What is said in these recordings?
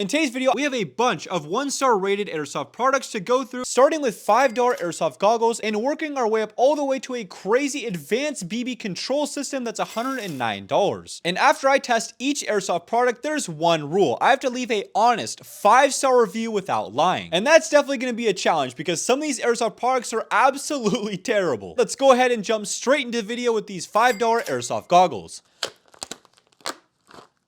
In today's video, we have a bunch of 1-star rated airsoft products to go through, starting with $5 airsoft goggles and working our way up all the way to a crazy advanced BB control system that's $109. And after I test each airsoft product, there's one rule. I have to leave a honest 5-star review without lying. And that's definitely going to be a challenge because some of these airsoft products are absolutely terrible. Let's go ahead and jump straight into the video with these $5 airsoft goggles.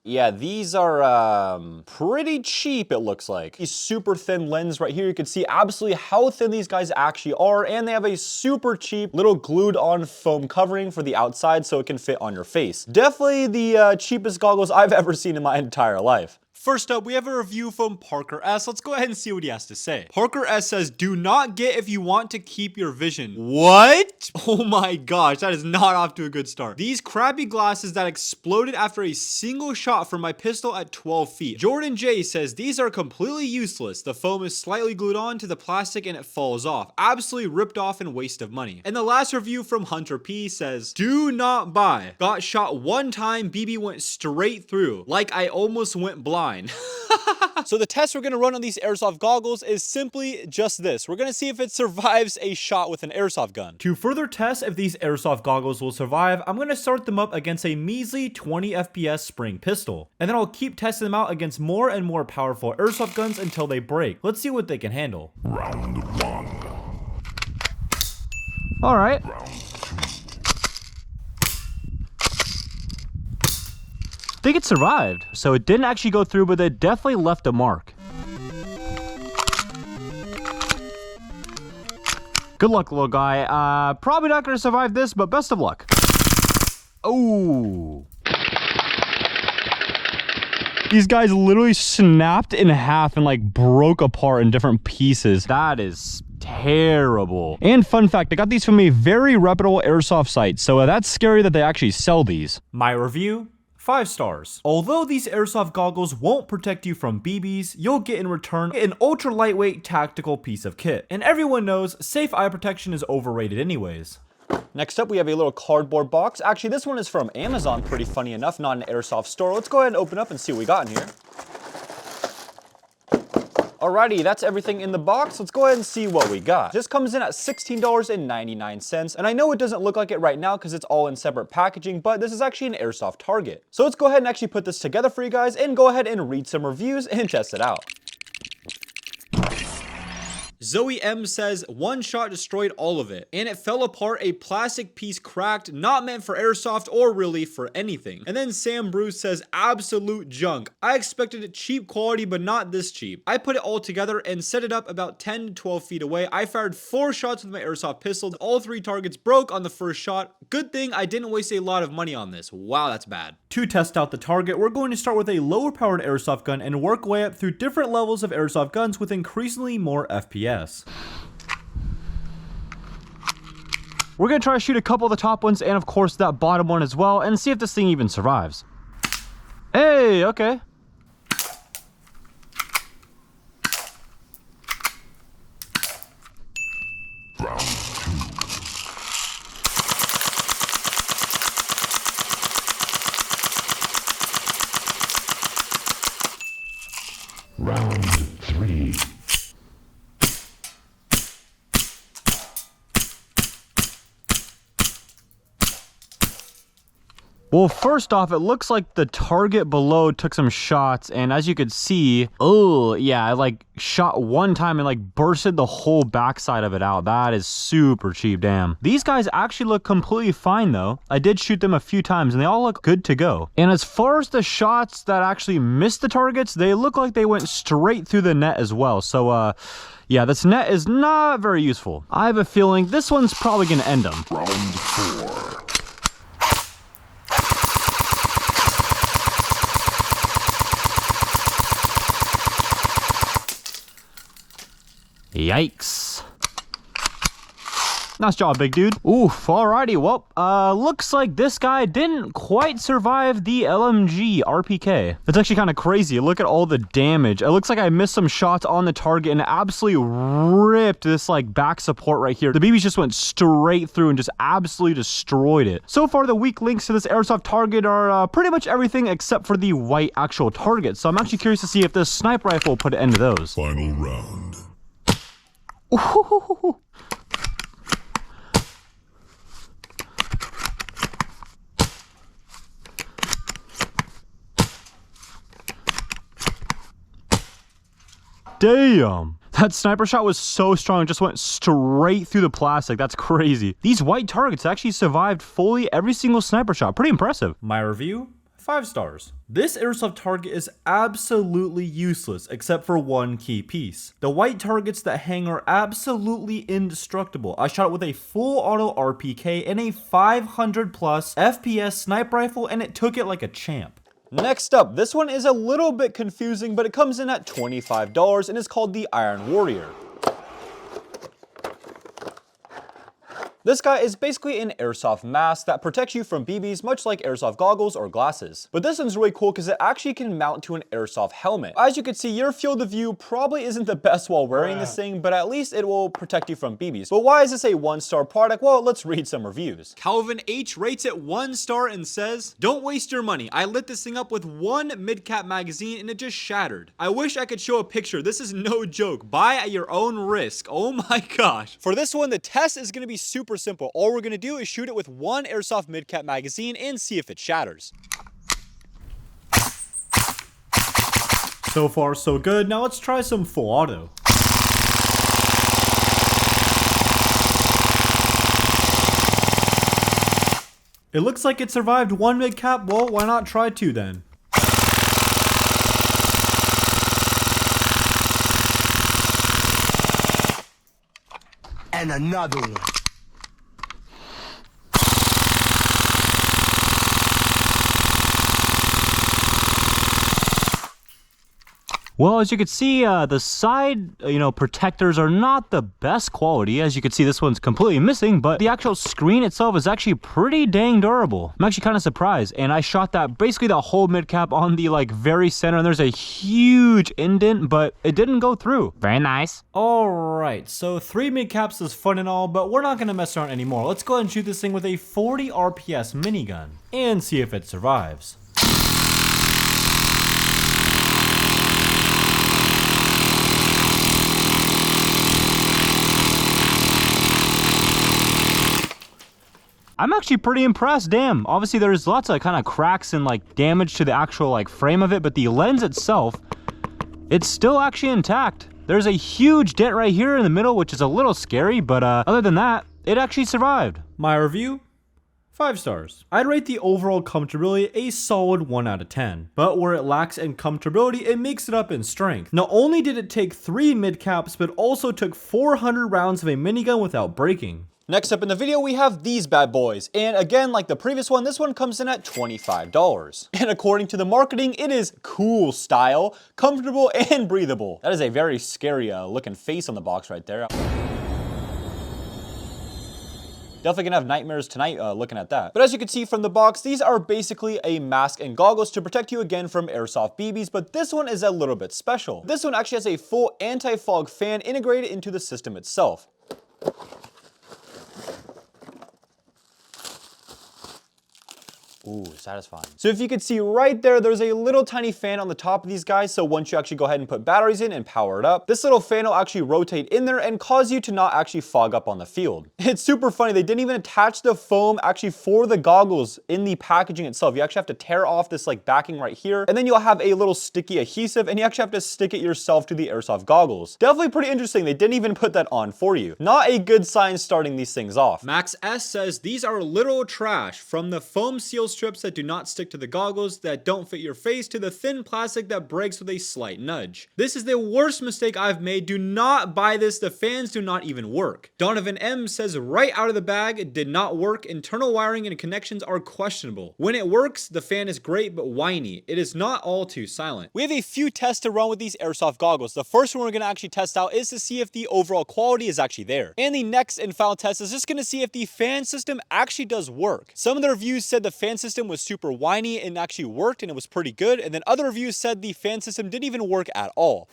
Yeah, these are pretty cheap, it looks like. These super thin lens right here, you can see absolutely how thin these guys actually are, and they have a super cheap little glued on foam covering for the outside so it can fit on your face. Definitely the cheapest goggles I've ever seen in my entire life. First up, we have a review from Parker S. Let's go ahead and see what he has to say. Parker S says, "Do not get if you want to keep your vision." What? Oh my gosh, that is not off to a good start. These crappy glasses that exploded after a single shot from my pistol at 12 feet. Jordan J says, "These are completely useless. The foam is slightly glued on to the plastic and it falls off. Absolutely ripped off and waste of money." And the last review from Hunter P says, "Do not buy. Got shot one time, BB went straight through. Like I almost went blind." So the test we're going to run on these airsoft goggles is simply just this. We're going to see if it survives a shot with an airsoft gun. To further test if these airsoft goggles will survive, I'm going to start them up against a measly 20 FPS spring pistol. And then I'll keep testing them out against more and more powerful airsoft guns until they break. Let's see what they can handle. Round one. All right. I think it survived. So it didn't actually go through, but it definitely left a mark. Good luck, little guy. Probably not going to survive this, but best of luck. Oh. These guys literally snapped in half and like broke apart in different pieces. That is terrible. And fun fact, I got these from a very reputable airsoft site, so that's scary that they actually sell these. My review: 5 stars. Although these airsoft goggles won't protect you from BBs, you'll get in return an ultra lightweight tactical piece of kit. And everyone knows safe eye protection is overrated anyways. Next up, we have a little cardboard box. Actually, this one is from Amazon, pretty funny enough, not an airsoft store. Let's go ahead and open up and see what we got in here. Alrighty, that's everything in the box. Let's go ahead and see what we got. This comes in at $16.99, and I know it doesn't look like it right now because it's all in separate packaging, but this is actually an airsoft target. So let's go ahead and actually put this together for you guys and go ahead and read some reviews and test it out. Zoe M says, "One shot destroyed all of it, and it fell apart, a plastic piece cracked, not meant for airsoft or really for anything." And then Sam Bruce says, "Absolute junk. I expected cheap quality, but not this cheap. I put it all together and set it up about 10 to 12 feet away. I fired 4 shots with my airsoft pistol. All 3 targets broke on the first shot. Good thing I didn't waste a lot of money on this." Wow, that's bad. To test out the target, we're going to start with a lower powered airsoft gun and work way up through different levels of airsoft guns with increasingly more FPS. We're gonna try to shoot a couple of the top ones and of course that bottom one as well and see if this thing even survives. Hey, okay. Round two. Round three. Well, first off, it looks like the target below took some shots, and as you could see, oh yeah, I like shot one time and like bursted the whole backside of it out. That is super cheap, damn. These guys actually look completely fine though. I did shoot them a few times and they all look good to go. And as far as the shots that actually missed the targets, they look like they went straight through the net as well. So yeah, this net is not very useful. I have a feeling this one's probably gonna end them. Round four. Yikes. Nice job, big dude. Oof, alrighty, well, looks like this guy didn't quite survive the LMG RPK. That's actually kind of crazy. Look at all the damage. It looks like I missed some shots on the target and absolutely ripped this like back support right here. The BBs just went straight through and just absolutely destroyed it. So far, the weak links to this airsoft target are pretty much everything except for the white actual target. So I'm actually curious to see if this sniper rifle will put an end to those. Final round. Ooh. Damn. That sniper shot was so strong, it just went straight through the plastic. That's crazy. These white targets actually survived fully every single sniper shot. Pretty impressive. My review? 5 stars. This airsoft target is absolutely useless except for one key piece. The white targets that hang are absolutely indestructible. I shot it with a full auto RPK and a 500 plus FPS sniper rifle and it took it like a champ. Next up, this one is a little bit confusing, but it comes in at $25 and is called the Iron Warrior. This guy is basically an airsoft mask that protects you from BBs, much like airsoft goggles or glasses. But this one's really cool because it actually can mount to an airsoft helmet. As you can see, your field of view probably isn't the best while wearing this thing, but at least it will protect you from BBs. But why is this a 1-star product? Well, let's read some reviews. Calvin H rates it 1 star and says, "Don't waste your money. I lit this thing up with one mid-cap magazine and it just shattered. I wish I could show a picture. This is no joke. Buy at your own risk." Oh my gosh. For this one, the test is going to be super simple. All we're going to do is shoot it with one airsoft mid-cap magazine and see if it shatters. So far, so good. Now let's try some full auto. It looks like it survived one mid-cap. Well, why not try 2 then? And another one. Well, as you can see, the side, protectors are not the best quality. As you can see, this one's completely missing, but the actual screen itself is actually pretty dang durable. I'm actually kind of surprised, and I shot that basically the whole mid cap on the very center, and there's a huge indent, but it didn't go through. Very nice. All right, so 3 mid caps is fun and all, but we're not gonna mess around anymore. Let's go ahead and shoot this thing with a 40 RPS minigun and see if it survives. I'm actually pretty impressed, damn. Obviously there's lots of kind of cracks and damage to the actual frame of it, but the lens itself, it's still actually intact. There's a huge dent right here in the middle, which is a little scary, but other than that, it actually survived. My review? 5 stars. I'd rate the overall comfortability a solid 1 out of 10, but where it lacks in comfortability, it makes it up in strength. Not only did it take 3 mid caps, but also took 400 rounds of a minigun without breaking. Next up in the video, we have these bad boys. And again, like the previous one, this one comes in at $25. And according to the marketing, it is cool style, comfortable, and breathable. That is a very scary looking face on the box right there. Definitely gonna have nightmares tonight looking at that. But as you can see from the box, these are basically a mask and goggles to protect you again from airsoft BBs, but this one is a little bit special. This one actually has a full anti-fog fan integrated into the system itself. Ooh, satisfying. So if you can see right there, there's a little tiny fan on the top of these guys. So once you actually go ahead and put batteries in and power it up, this little fan will actually rotate in there and cause you to not actually fog up on the field. It's super funny. They didn't even attach the foam actually for the goggles in the packaging itself. You actually have to tear off this backing right here, and then you'll have a little sticky adhesive, and you actually have to stick it yourself to the airsoft goggles. Definitely pretty interesting. They didn't even put that on for you. Not a good sign starting these things off. Max S says these are literal trash from the foam seal strips that do not stick to the goggles that don't fit your face to the thin plastic that breaks with a slight nudge. This is the worst mistake I've made. Do not buy this. The fans do not even work. Donovan M says right out of the bag, it did not work. Internal wiring and connections are questionable. When it works, the fan is great but whiny. It is not all too silent. We have a few tests to run with these Airsoft goggles. The first one we're going to actually test out is to see if the overall quality is actually there. And the next and final test is just going to see if the fan system actually does work. Some of the reviews said the fan system was super whiny and actually worked and it was pretty good. And then other reviews said the fan system didn't even work at all.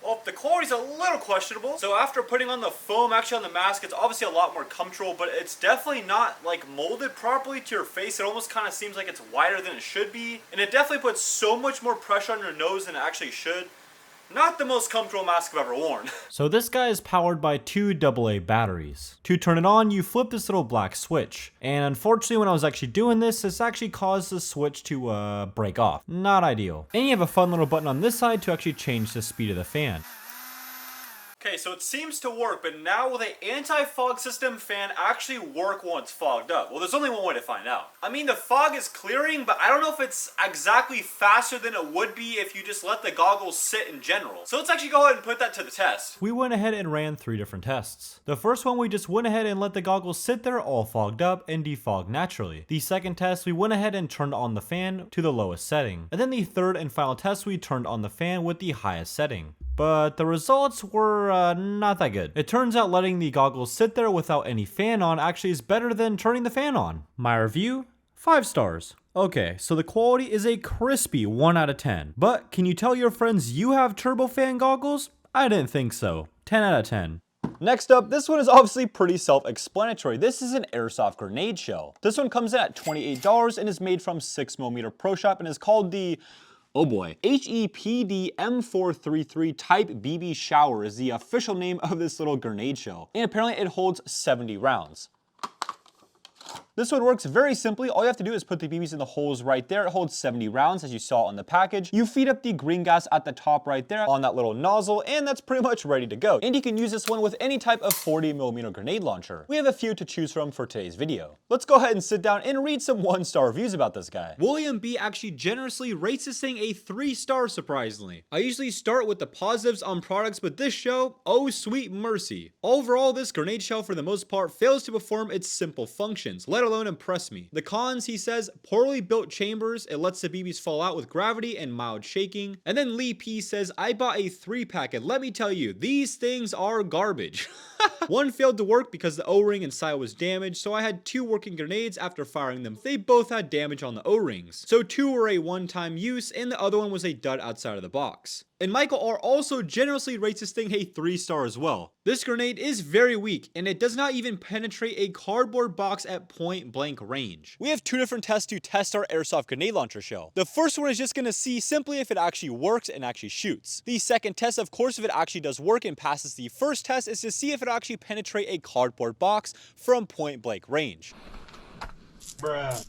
Well, the quality's a little questionable. So after putting on the foam actually on the mask, it's obviously a lot more comfortable, but it's definitely not like molded properly to your face. It almost kind of seems like it's wider than it should be. And it definitely puts so much more pressure on your nose than it actually should. Not the most comfortable mask I've ever worn. So this guy is powered by two AA batteries. To turn it on, you flip this little black switch. And unfortunately, when I was actually doing this, this actually caused the switch to break off. Not ideal. And you have a fun little button on this side to actually change the speed of the fan. Okay, so it seems to work, but now will the anti-fog system fan actually work once fogged up? Well, there's only one way to find out. I mean, the fog is clearing, but I don't know if it's exactly faster than it would be if you just let the goggles sit in general. So let's actually go ahead and put that to the test. We went ahead and ran 3 different tests. The first one, we just went ahead and let the goggles sit there all fogged up and defog naturally. The second test, we went ahead and turned on the fan to the lowest setting. And then the third and final test, we turned on the fan with the highest setting. But the results were not that good. It turns out letting the goggles sit there without any fan on actually is better than turning the fan on. My review, 5 stars. Okay, so the quality is a crispy 1 out of 10. But can you tell your friends you have turbofan goggles? I didn't think so. 10 out of 10. Next up, this one is obviously pretty self-explanatory. This is an Airsoft grenade shell. This one comes in at $28 and is made from 6mm Pro Shop and is called the oh boy. HEPD M433 Type BB Shower is the official name of this little grenade shell. And apparently it holds 70 rounds. This one works very simply. All you have to do is put the BBs in the holes right there. It holds 70 rounds as you saw on the package. You feed up the green gas at the top right there on that little nozzle and that's pretty much ready to go. And you can use this one with any type of 40mm grenade launcher. We have a few to choose from for today's video. Let's go ahead and sit down and read some 1-star reviews about this guy. William B actually generously rates this thing a 3-star surprisingly. I usually start with the positives on products, but this show, oh sweet mercy. Overall, this grenade shell for the most part fails to perform its simple functions, let alone impress me. The cons, he says, poorly built chambers, it lets the BBs fall out with gravity and mild shaking. And then Lee P says, I bought a 3-pack and let me tell you, these things are garbage. One failed to work because the O-ring inside was damaged, so I had 2 working grenades after firing them. They both had damage on the O-rings. So 2 were a one-time use and the other one was a dud outside of the box. And Michael R also generously rates this thing a 3-star as well. This grenade is very weak and it does not even penetrate a cardboard box at point blank range. We have 2 different tests to test our Airsoft grenade launcher shell. The first one is just going to see simply if it actually works and actually shoots. The second test, of course, if it actually does work and passes the first test, is to see if it actually penetrate a cardboard box from point blank range. Bruh.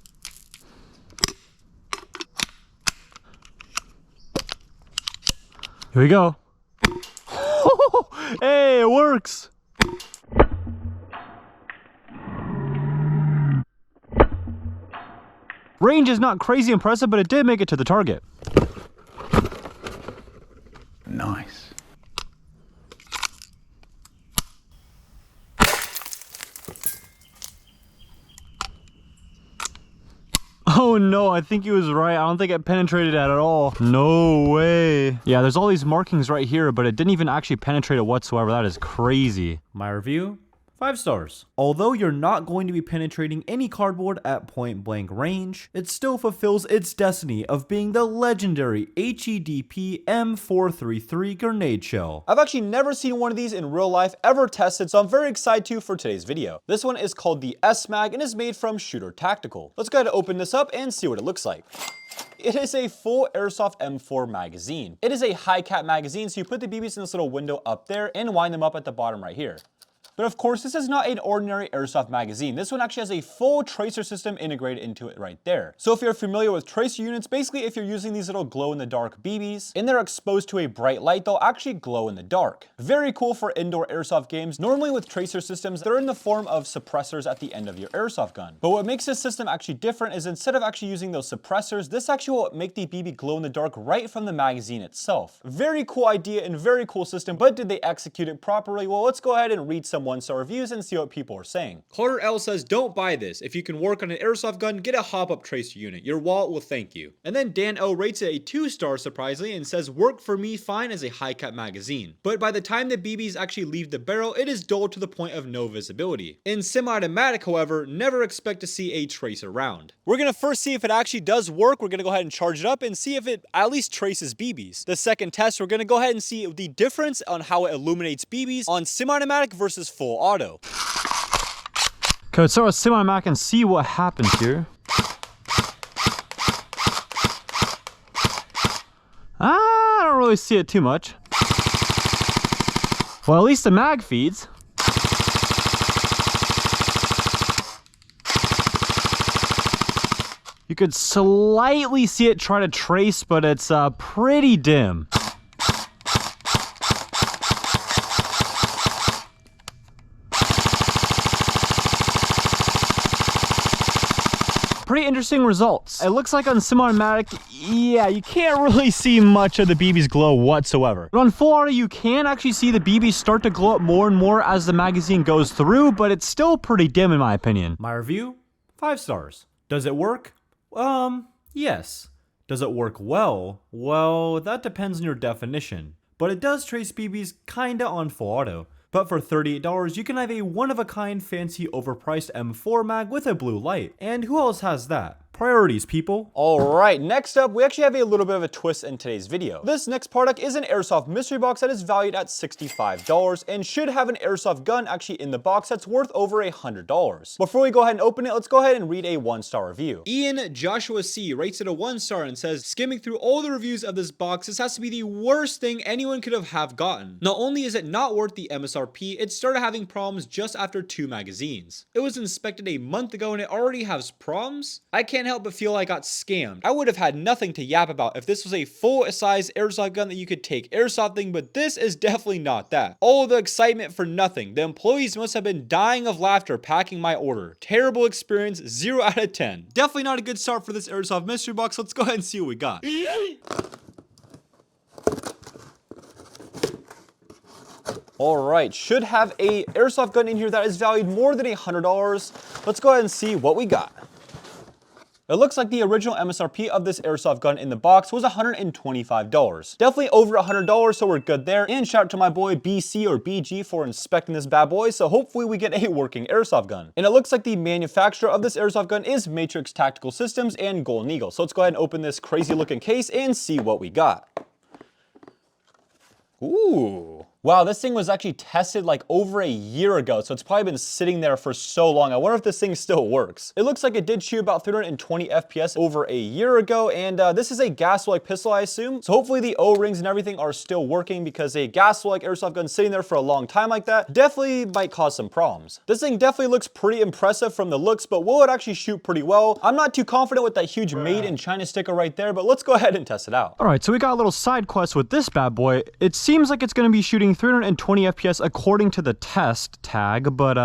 Here we go. Hey, it works. Range is not crazy impressive, but it did make it to the target. Nice. Oh no, I think he was right. I don't think it penetrated at all. No way. Yeah, there's all these markings right here, but it didn't even actually penetrate it whatsoever. That is crazy. My review? 5 stars. Although you're not going to be penetrating any cardboard at point blank range, it still fulfills its destiny of being the legendary HEDP M433 grenade shell. I've actually never seen one of these in real life ever tested, so I'm very excited to for today's video. This one is called the S-Mag and is made from Shooter Tactical. Let's go ahead and open this up and see what it looks like. It is a full Airsoft M4 magazine. It is a high cap magazine, so you put the BBs in this little window up there and wind them up at the bottom right here. But of course, this is not an ordinary airsoft magazine. This one actually has a full tracer system integrated into it right there. So if you're familiar with tracer units, basically if you're using these little glow-in-the-dark BBs and they're exposed to a bright light, they'll actually glow in the dark. Very cool for indoor airsoft games. Normally with tracer systems, they're in the form of suppressors at the end of your airsoft gun. But what makes this system actually different is instead of actually using those suppressors, this actually will make the BB glow in the dark right from the magazine itself. Very cool idea and very cool system, but did they execute it properly? Well, let's go ahead and read some 1-star reviews and see what people are saying. Carter L says, don't buy this. If you can work on an airsoft gun, get a hop-up tracer unit. Your wallet will thank you. And then Dan O rates it a 2-star surprisingly and says, worked for me fine as a high-cap magazine. But by the time the BBs actually leave the barrel, it is dull to the point of no visibility. In semi-automatic, however, never expect to see a tracer round. We're gonna first see if it actually does work. We're gonna go ahead and charge it up and see if it at least traces BBs. The second test, we're gonna go ahead and see the difference on how it illuminates BBs on semi-automatic versus full auto. Okay, let's start with semi-automatic and see what happens here. I don't really see it too much. Well, at least the mag feeds. You could slightly see it try to trace, but it's pretty dim. Pretty interesting results. It looks like on semi-automatic, yeah, you can't really see much of the BBs glow whatsoever. But on full auto, you can actually see the BBs start to glow up more and more as the magazine goes through, but it's still pretty dim in my opinion. My review, 5 stars. Does it work? Yes. Does it work well? Well, that depends on your definition. But it does trace BBs kinda on full auto. But for $38, you can have a one-of-a-kind fancy overpriced M4 mag with a blue light. And who else has that? Priorities, people. All right, next up, we actually have a little bit of a twist in today's video. This next product is an Airsoft mystery box that is valued at $65 and should have an Airsoft gun actually in the box that's worth over $100. Before we go ahead and open it, let's go ahead and read a 1-star review. Ian Joshua C rates it a 1-star and says, skimming through all the reviews of this box, this has to be the worst thing anyone could have gotten. Not only is it not worth the MSRP, it started having problems just after 2 magazines. It was inspected a month ago and it already has problems? I can't help but feel I got scammed. I would have had nothing to yap about if this was a full-size airsoft gun that you could take airsofting, but this is definitely not that. All the excitement for nothing. The employees must have been dying of laughter packing my order. Terrible experience, 0 out of 10. Definitely not a good start for this Airsoft mystery box. Let's go ahead and see what we got. All right, should have a airsoft gun in here that is valued more than $100. Let's go ahead and see what we got. It looks like the original MSRP of this airsoft gun in the box was $125. Definitely over $100, so we're good there. And shout out to my boy BC or BG for inspecting this bad boy, so hopefully we get a working airsoft gun. And it looks like the manufacturer of this airsoft gun is Matrix Tactical Systems and Golden Eagle. So let's go ahead and open this crazy looking case and see what we got. Ooh. Wow, this thing was actually tested like over a year ago, so it's probably been sitting there for so long. I wonder if this thing still works. It looks like it did shoot about 320 FPS over a year ago, and this is a gas-like pistol, I assume. So hopefully the O-rings and everything are still working, because a gas-like airsoft gun sitting there for a long time like that definitely might cause some problems. This thing definitely looks pretty impressive from the looks, but will it actually shoot pretty well? I'm not too confident with that huge made in China sticker right there, but let's go ahead and test it out. All right, so we got a little side quest with this bad boy. It seems like it's going to be shooting 320 FPS according to the test tag, but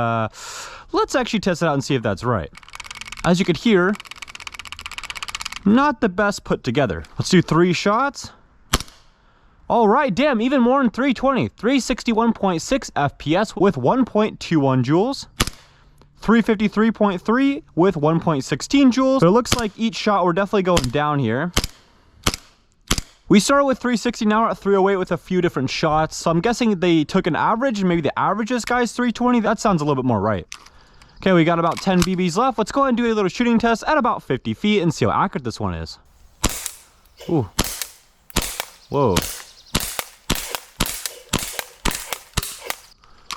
let's actually test it out and see if that's right. As you could hear, not the best put together. Let's do 3 shots. All right, damn, even more than 320. 361.6 FPS with 1.21 joules. 353.3 with 1.16 joules. So it looks like each shot we're definitely going down here. We started with 360, now we're at 308 with a few different shots. So I'm guessing they took an average, and maybe the average this guy's 320. That sounds a little bit more right. Okay, we got about 10 BBs left. Let's go ahead and do a little shooting test at about 50 feet and see how accurate this one is. Ooh. Whoa.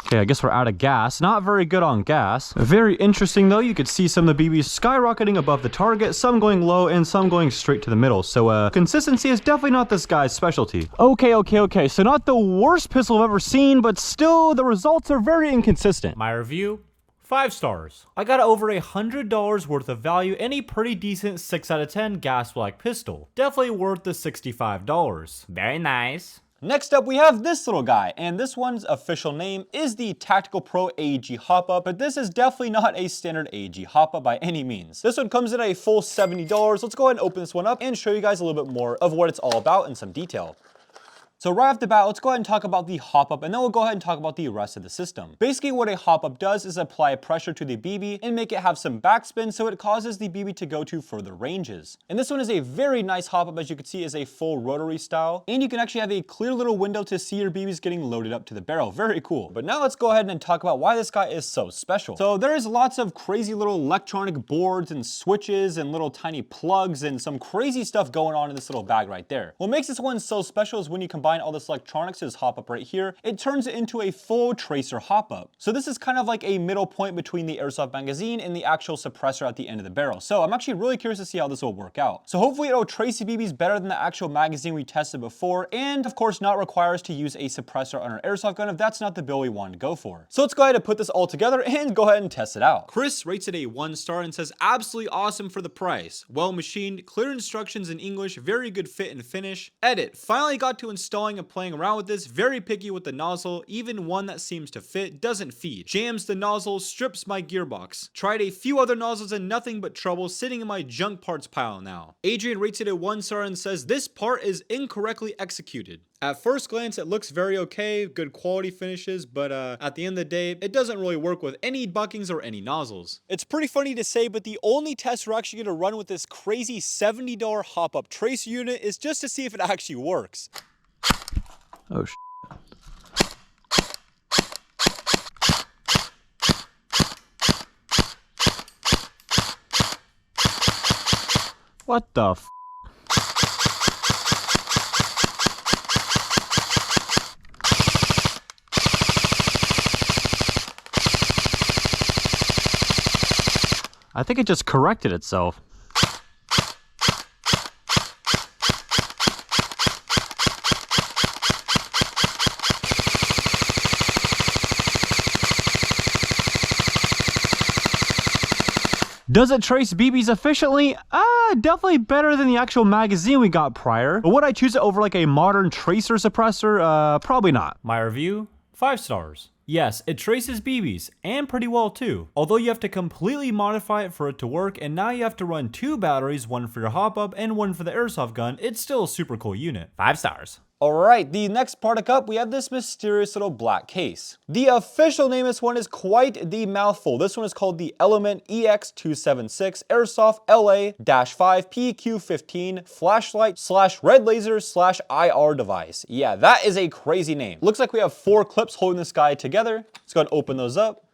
Okay, I guess we're out of gas. Not very good on gas. Very interesting though. You could see some of the BBs skyrocketing above the target, some going low and some going straight to the middle. So consistency is definitely not this guy's specialty. Okay. So not the worst pistol I've ever seen, but still the results are very inconsistent. My review, 5 stars. I got over $100 worth of value and a pretty decent 6 out of 10 gas black pistol. Definitely worth the $65. Very nice. Next up, we have this little guy, and this one's official name is the Tactical Pro AEG Hop-Up, but this is definitely not a standard AEG Hop-Up by any means. This one comes in at a full $70. Let's go ahead and open this one up and show you guys a little bit more of what it's all about in some detail. So right off the bat, let's go ahead and talk about the hop-up, and then we'll go ahead and talk about the rest of the system. Basically, what a hop-up does is apply pressure to the BB and make it have some backspin, so it causes the BB to go to further ranges. And this one is a very nice hop-up, as you can see, is a full rotary style, and you can actually have a clear little window to see your BBs getting loaded up to the barrel. Very cool. But now let's go ahead and talk about why this guy is so special. So there is lots of crazy little electronic boards and switches and little tiny plugs and some crazy stuff going on in this little bag right there. What makes this one so special is when you combine all this electronics to this hop-up right here, it turns it into a full tracer hop-up. So this is kind of like a middle point between the airsoft magazine and the actual suppressor at the end of the barrel. So I'm actually really curious to see how this will work out. So hopefully it'll trace the BBs better than the actual magazine we tested before, and of course not require us to use a suppressor on our airsoft gun if that's not the build we want to go for. So let's go ahead and put this all together and go ahead and test it out. Chris rates it a 1 star and says absolutely awesome for the price. Well machined, clear instructions in English, very good fit and finish. Edit, finally got to installing and playing around with this, very picky with the nozzle, even one that seems to fit doesn't feed. Jams the nozzle, strips my gearbox. Tried a few other nozzles and nothing but trouble, sitting in my junk parts pile now. Adrian rates it a 1 star and says this part is incorrectly executed. At first glance, it looks very okay, good quality finishes, but at the end of the day, it doesn't really work with any buckings or any nozzles. It's pretty funny to say, but the only test we're actually going to run with this crazy $70 hop-up tracer unit is just to see if it actually works. Oh sh**. What the f***? I think it just corrected itself. Does it trace BBs efficiently? Definitely better than the actual magazine we got prior. But would I choose it over like a modern tracer suppressor? Probably not. My review, 5 stars. Yes, it traces BBs, and pretty well too. Although you have to completely modify it for it to work, and now you have to run 2 batteries, one for your hop-up and one for the airsoft gun, it's still a super cool unit. 5 stars. Alright, the next product up, we have this mysterious little black case. The official name of this one is quite the mouthful. This one is called the Element EX276 Airsoft LA-5 PQ15 flashlight / red laser / IR device. Yeah, that is a crazy name. Looks like we have 4 clips holding this guy together. Let's go ahead and open those up.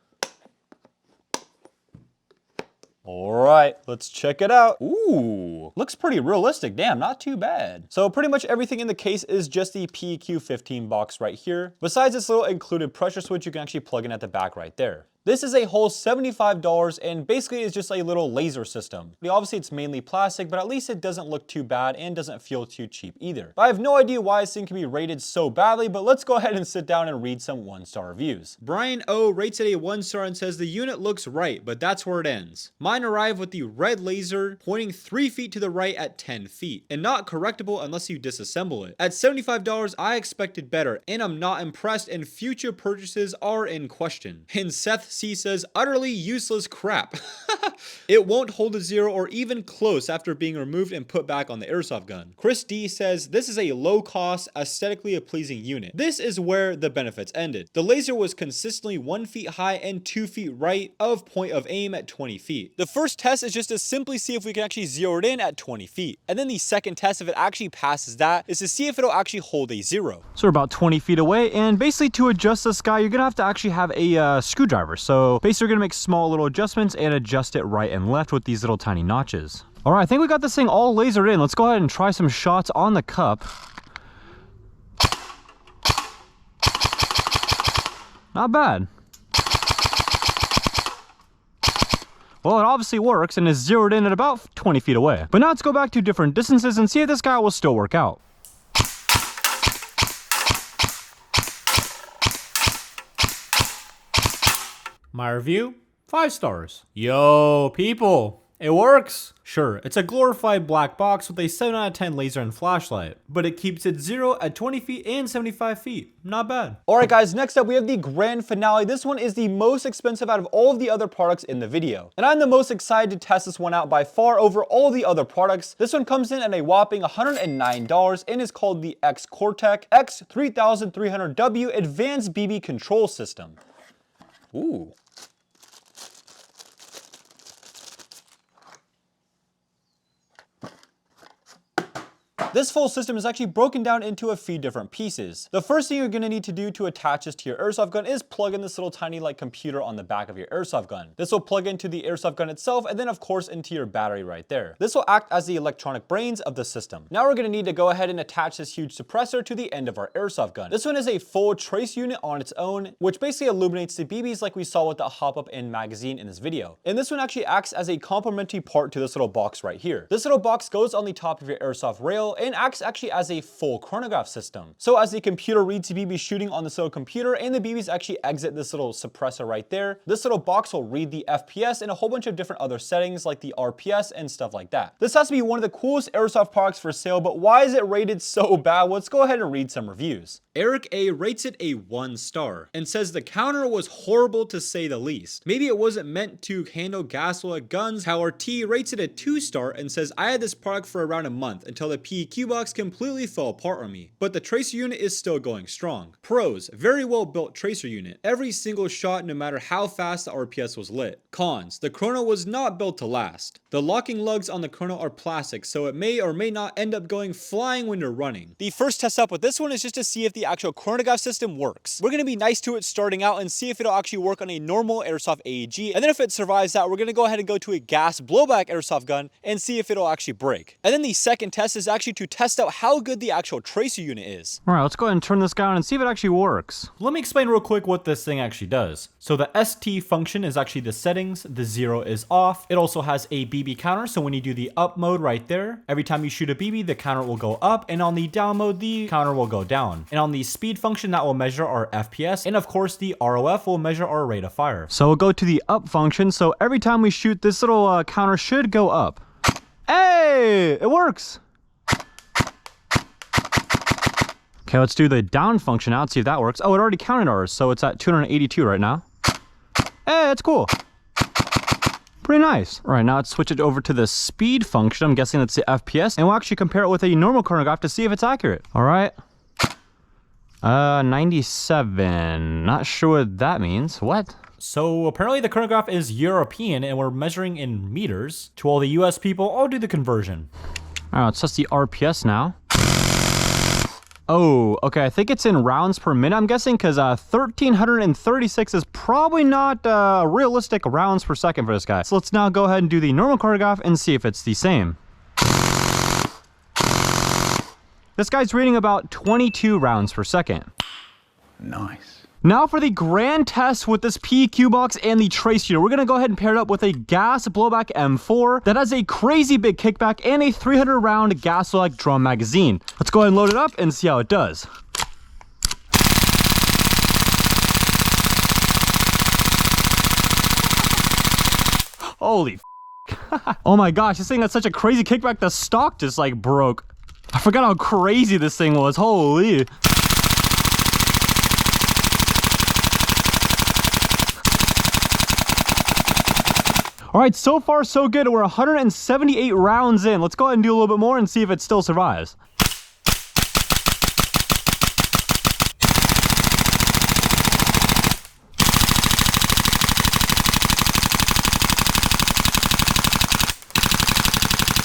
All right, let's check it out. Ooh, looks pretty realistic. Damn, not too bad. So pretty much everything in the case is just the PQ15 box right here. Besides this little included pressure switch you can actually plug in at the back right there. This is a whole $75 and basically is just a little laser system. Obviously it's mainly plastic, but at least it doesn't look too bad and doesn't feel too cheap either. But I have no idea why this thing can be rated so badly, but let's go ahead and sit down and read some 1-star reviews. Brian O rates it a 1 star and says the unit looks right, but that's where it ends. Mine arrived with the red laser pointing 3 feet to the right at 10 feet and not correctable unless you disassemble it. At $75, I expected better and I'm not impressed and future purchases are in question. And Seth C says utterly useless crap. It won't hold a 0 or even close after being removed and put back on the airsoft gun. Chris D says this is a low cost, aesthetically pleasing unit. This is where the benefits ended. The laser was consistently 1 feet high and 2 feet right of point of aim at 20 feet. The first test is just to simply see if we can actually zero it in at 20 feet. And then the second test, if it actually passes that, is to see if it'll actually hold a 0. So we're about 20 feet away, and basically to adjust this guy, you're gonna have to actually have a screwdriver. So basically we're gonna make small little adjustments and adjust it right and left with these little tiny notches. All right, I think we got this thing all lasered in. Let's go ahead and try some shots on the cup. Not bad. Well, it obviously works and is zeroed in at about 20 feet away. But now let's go back to different distances and see if this guy will still work out. My review, 5 stars. Yo, people, it works. Sure, it's a glorified black box with a 7 out of 10 laser and flashlight, but it keeps it 0 at 20 feet and 75 feet. Not bad. All right, guys, next up we have the grand finale. This one is the most expensive out of all of the other products in the video. And I'm the most excited to test this one out by far over all the other products. This one comes in at a whopping $109 and is called the X-Cortec X3300W Advanced BB Control System. Ooh. This full system is actually broken down into a few different pieces. The first thing you're going to need to do to attach this to your airsoft gun is plug in this little tiny like computer on the back of your airsoft gun. This will plug into the airsoft gun itself and then of course into your battery right there. This will act as the electronic brains of the system. Now we're going to need to go ahead and attach this huge suppressor to the end of our airsoft gun. This one is a full trace unit on its own, which basically illuminates the BBs like we saw with the hop-up and magazine in this video. And this one actually acts as a complementary part to this little box right here. This little box goes on the top of your airsoft rail and acts actually as a full chronograph system. So as the computer reads the BB shooting on this little computer and the BBs actually exit this little suppressor right there, this little box will read the FPS and a whole bunch of different other settings like the RPS and stuff like that. This has to be one of the coolest airsoft products for sale, but why is it rated so bad? Well, let's go ahead and read some reviews. Eric A rates it a 1 star and says the counter was horrible to say the least. Maybe it wasn't meant to handle gasoline guns. Howard T rates it a 2 star and says I had this product for around a month until the PEQ box completely fell apart on me, but the tracer unit is still going strong. Pros, very well built tracer unit. Every single shot no matter how fast the RPS was lit. Cons, the chrono was not built to last. The locking lugs on the chrono are plastic, so it may or may not end up going flying when you're running. The first test up with this one is just to see if the actual chronograph system works. We're going to be nice to it starting out and see if it'll actually work on a normal airsoft AEG, and then if it survives that, we're going to go ahead and go to a gas blowback airsoft gun and see if it'll actually break. And then the second test is actually to test out how good the actual tracer unit is. All right, let's go ahead and turn this guy on and see if it actually works. Let me explain real quick what this thing actually does. So the ST function is actually the settings, the 0 is off. It also has a BB counter, so when you do the up mode right there, every time you shoot a BB, the counter will go up, and on the down mode, the counter will go down. And on the speed function, that will measure our FPS, and of course the ROF will measure our rate of fire. So we'll go to the up function, so every time we shoot, this little counter should go up. Hey, it works! Okay, let's do the down function now and see if that works. Oh, it already counted ours, so it's at 282 right now. Hey, that's cool. Pretty nice. All right, now let's switch it over to the speed function. I'm guessing that's the FPS, and we'll actually compare it with a normal chronograph to see if it's accurate. All right. 97. Not sure what that means. What? So apparently the chronograph is European and we're measuring in meters. To all the US people, I'll do the conversion. All right, let's test the RPS now. Oh, okay, I think it's in rounds per minute, I'm guessing, because 1,336 is probably not realistic rounds per second for this guy. So let's now go ahead and do the normal chronograph and see if it's the same. This guy's reading about 22 rounds per second. Nice. Now for the grand test with this PEQ box and the trace unit. We're going to go ahead and pair it up with a gas blowback M4 that has a crazy big kickback and a 300 round gas-like drum magazine. Let's go ahead and load it up and see how it does. Holy f***. Oh my gosh, this thing has such a crazy kickback, the stock just like broke. I forgot how crazy this thing was, holy. All right, so far so good. We're 178 rounds in. Let's go ahead and do a little bit more and see if it still survives.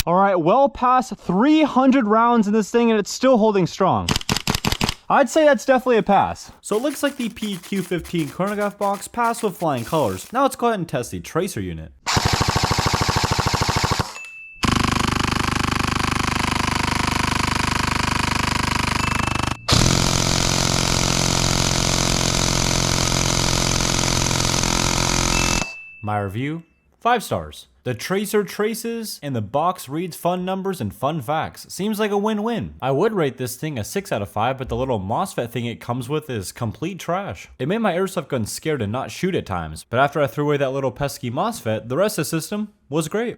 All right, well past 300 rounds in this thing and it's still holding strong. I'd say that's definitely a pass. So it looks like the PEQ15 chronograph box passed with flying colors. Now let's go ahead and test the tracer unit. My review, 5 stars. The tracer traces and the box reads fun numbers and fun facts. Seems like a win-win. I would rate this thing a 6 out of 5, but the little MOSFET thing it comes with is complete trash. It made my airsoft gun scared to not shoot at times, but after I threw away that little pesky MOSFET, the rest of the system was great.